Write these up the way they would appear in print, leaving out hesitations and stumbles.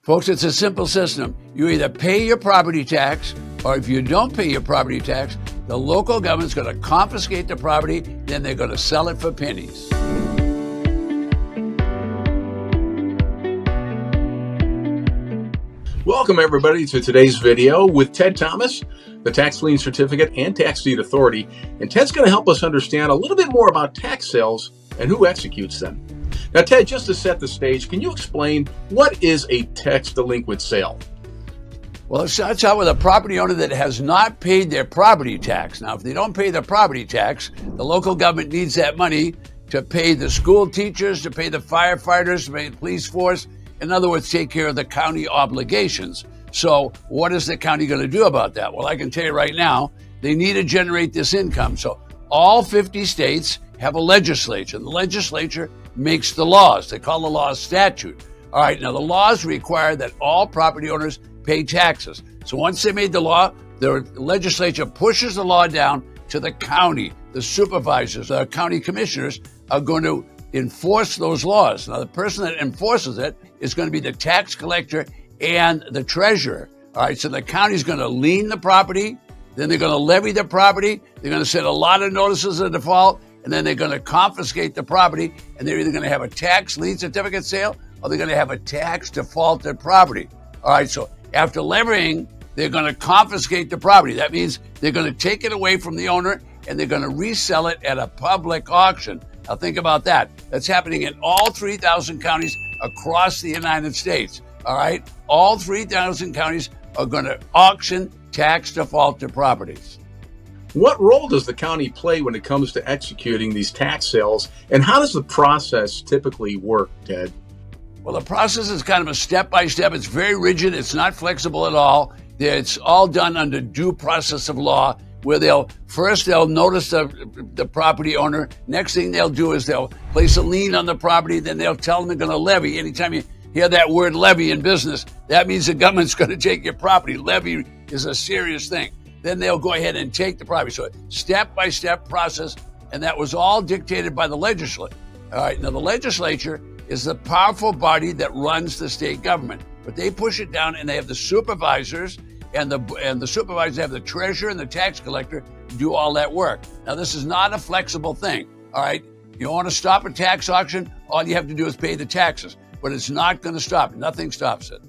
Folks, it's a simple system. You either pay your property tax, or if you don't pay your property tax, the local government's going to confiscate the property, then they're going to sell it for pennies. Welcome, everybody, to today's video with Ted Thomas, the Tax Lien Certificate and Tax Deed Authority. And Ted's going to help us understand a little bit more about tax sales and who executes them. Now, Ted, just to set the stage, can you explain what is a tax delinquent sale? Well, it starts out with a property owner that has not paid their property tax. Now, if they don't pay their property tax, the local government needs that money to pay the school teachers, to pay the firefighters, to pay the police force. In other words, take care of the county obligations. So what is the county going to do about that? Well, I can tell you right now, they need to generate this income. So all 50 states have a legislature, and the legislature makes the laws. They call the laws statute. All right, now the laws require that all property owners pay taxes. So once they made the law, the legislature pushes the law down to the county. The supervisors, the county commissioners are going to enforce those laws. Now, the person that enforces it is going to be the tax collector and the treasurer. All right, so the county's going to lien the property, then they're going to levy the property, they're going to send a lot of notices of default, and then they're going to confiscate the property, and they're either going to have a tax lien certificate sale or they're going to have a tax defaulted property. All right, so after levying, they're going to confiscate the property. That means they're going to take it away from the owner and they're going to resell it at a public auction. Now think about that. That's happening in all 3,000 counties across the United States. All right, all 3,000 counties are going to auction tax defaulted properties. What role does the county play when it comes to executing these tax sales, and how does the process typically work, Ted? Well, the process is kind of a step-by-step. It's very rigid. It's not flexible at all. It's all done under due process of law, where they'll notice the property owner. Next thing they'll do is they'll place a lien on the property. Then they'll tell them they're going to levy. Anytime you hear that word levy in business, that means the government's going to take your property. Levy is a serious thing. Then they'll go ahead and take the property. So step-by-step process, and that was all dictated by the legislature. All right, now the legislature is the powerful body that runs the state government, but they push it down, and they have the supervisors, and the supervisors have the treasurer and the tax collector do all that work. Now, this is not a flexible thing. All right, you want to stop a tax auction, all you have to do is pay the taxes, but it's not going to stop. Nothing stops it.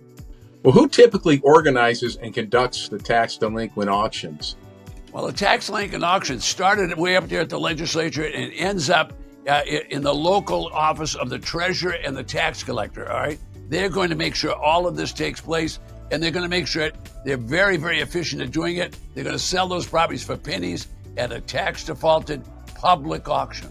Well, who typically organizes and conducts the tax delinquent auctions? Well, the tax delinquent auction started way up there at the legislature and ends up in the local office of the treasurer and the tax collector. All right, they're going to make sure all of this takes place, and they're going to make sure they're very, very efficient at doing it. They're going to sell those properties for pennies at a tax defaulted public auction.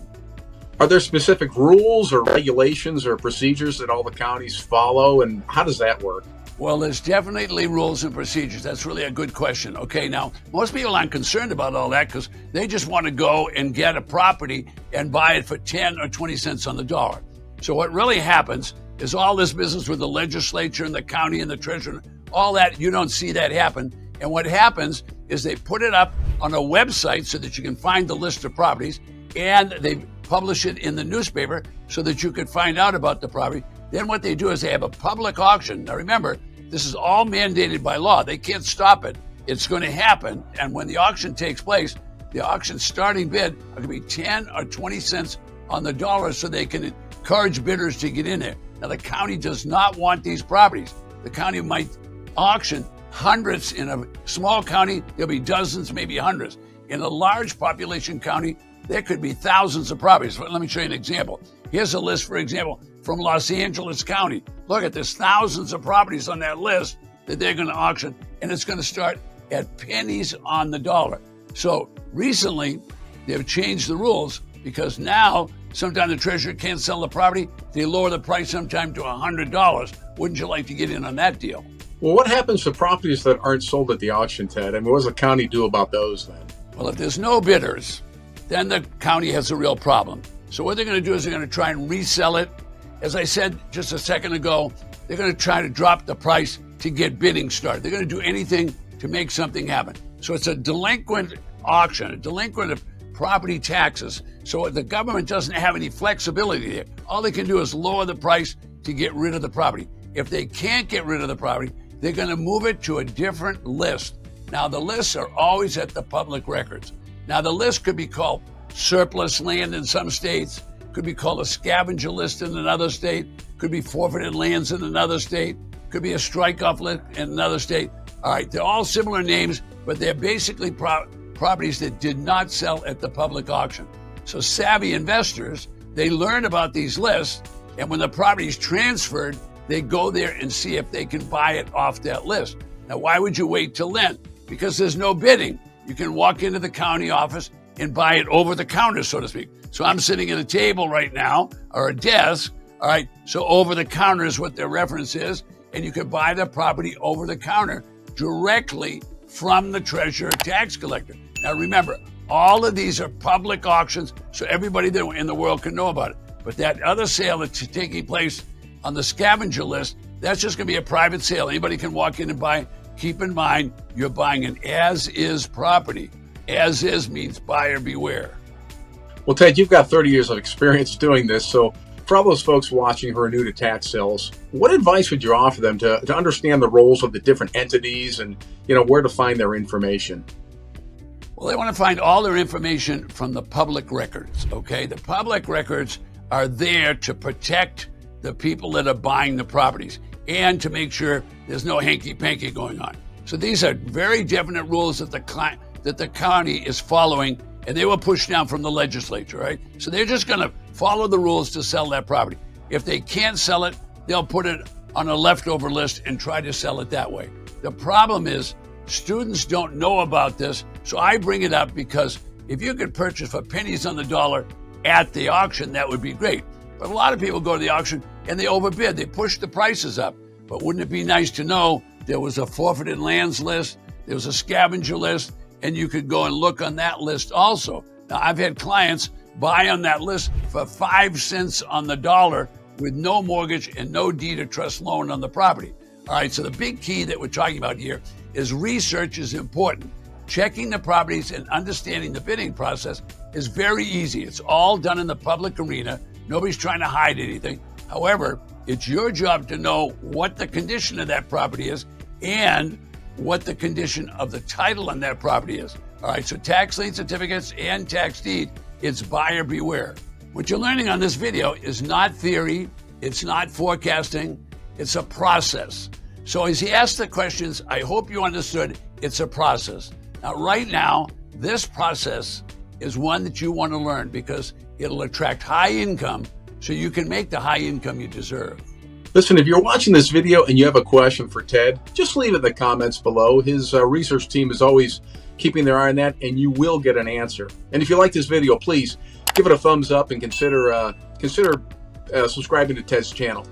Are there specific rules or regulations or procedures that all the counties follow, and how does that work? Well, there's definitely rules and procedures. That's really a good question. Okay, now, most people aren't concerned about all that because they just want to go and get a property and buy it for 10 or 20 cents on the dollar. So what really happens is all this business with the legislature and the county and the treasurer, all that, you don't see that happen. And what happens is they put it up on a website so that you can find the list of properties, and they publish it in the newspaper so that you could find out about the property. Then what they do is they have a public auction. Now remember, this is all mandated by law. They can't stop it. It's going to happen. And when the auction takes place, the auction starting bid are going to be 10 or 20 cents on the dollar so they can encourage bidders to get in there. Now the county does not want these properties. The county might auction hundreds. In a small county, there'll be dozens, maybe hundreds. In a large population county, there could be thousands of properties. Let me show you an example. Here's a list, for example, from Los Angeles County. Look at this, thousands of properties on that list that they're going to auction, and it's going to start at pennies on the dollar. So recently, they've changed the rules because now sometimes the treasurer can't sell the property. They lower the price sometime to $100. Wouldn't you like to get in on that deal? Well, what happens to properties that aren't sold at the auction, Ted? I mean, what does the county do about those then? Well, if there's no bidders, then the county has a real problem. So what they're going to do is they're going to try and resell it. As I said just a second ago, they're going to try to drop the price to get bidding started. They're going to do anything to make something happen. So it's a delinquent auction, a delinquent of property taxes. So the government doesn't have any flexibility there. All they can do is lower the price to get rid of the property. If they can't get rid of the property, they're going to move it to a different list. Now, the lists are always at the public records. Now, the list could be called surplus land in some states, could be called a scavenger list in another state, could be forfeited lands in another state, could be a strike-off list in another state. All right, they're all similar names, but they're basically properties that did not sell at the public auction. So savvy investors, they learn about these lists, and when the property is transferred, they go there and see if they can buy it off that list. Now, why would you wait till then? Because there's no bidding. You can walk into the county office and buy it over the counter, so to speak. So I'm sitting at a table right now, or a desk, all right? So over the counter is what their reference is, and you can buy the property over the counter directly from the treasurer tax collector. Now remember, all of these are public auctions, so everybody in the world can know about it. But that other sale that's taking place on the scavenger list, that's just going to be a private sale. Anybody can walk in and buy. Keep in mind, you're buying an as-is property. As-is means buyer beware. Well, Ted, you've got 30 years of experience doing this, so for all those folks watching who are new to tax sales, what advice would you offer them to understand the roles of the different entities and, where to find their information? Well, they want to find all their information from the public records, okay? The public records are there to protect the people that are buying the properties and to make sure there's no hanky-panky going on. So these are very definite rules that the county is following, and they were pushed down from the legislature, right? So they're just going to follow the rules to sell that property. If they can't sell it, they'll put it on a leftover list and try to sell it that way. The problem is students don't know about this, so I bring it up because if you could purchase for pennies on the dollar at the auction, that would be great. But a lot of people go to the auction and they overbid. They push the prices up. But wouldn't it be nice to know there was a forfeited lands list, there was a scavenger list, and you could go and look on that list also. Now, I've had clients buy on that list for 5 cents on the dollar with no mortgage and no deed of trust loan on the property. All right, so the big key that we're talking about here is research is important. Checking the properties and understanding the bidding process is very easy. It's all done in the public arena. Nobody's trying to hide anything. However, it's your job to know what the condition of that property is and what the condition of the title on that property is. All right, so tax lien certificates and tax deed, it's buyer beware. What you're learning on this video is not theory, it's not forecasting, it's a process. So as he asked the questions, I hope you understood it's a process. Now, right now, this process is one that you want to learn because it'll attract high income so you can make the high income you deserve. Listen, if you're watching this video and you have a question for Ted, just leave it in the comments below. His research team is always keeping their eye on that, and you will get an answer. And if you like this video, please give it a thumbs up and consider subscribing to Ted's channel.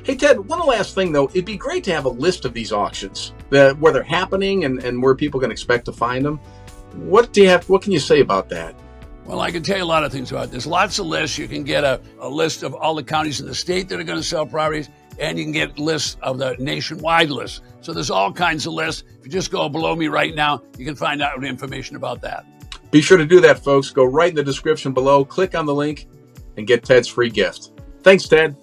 Hey, Ted, one last thing, though. It'd be great to have a list of these auctions, where they're happening and where people can expect to find them. What can you say about that? Well, I can tell you a lot of things about it. There's lots of lists. You can get a list of all the counties in the state that are going to sell properties, and you can get lists of the nationwide list. So there's all kinds of lists. If you just go below me right now, you can find out information about that. Be sure to do that, folks. Go right in the description below, click on the link, and get Ted's free gift. Thanks, Ted.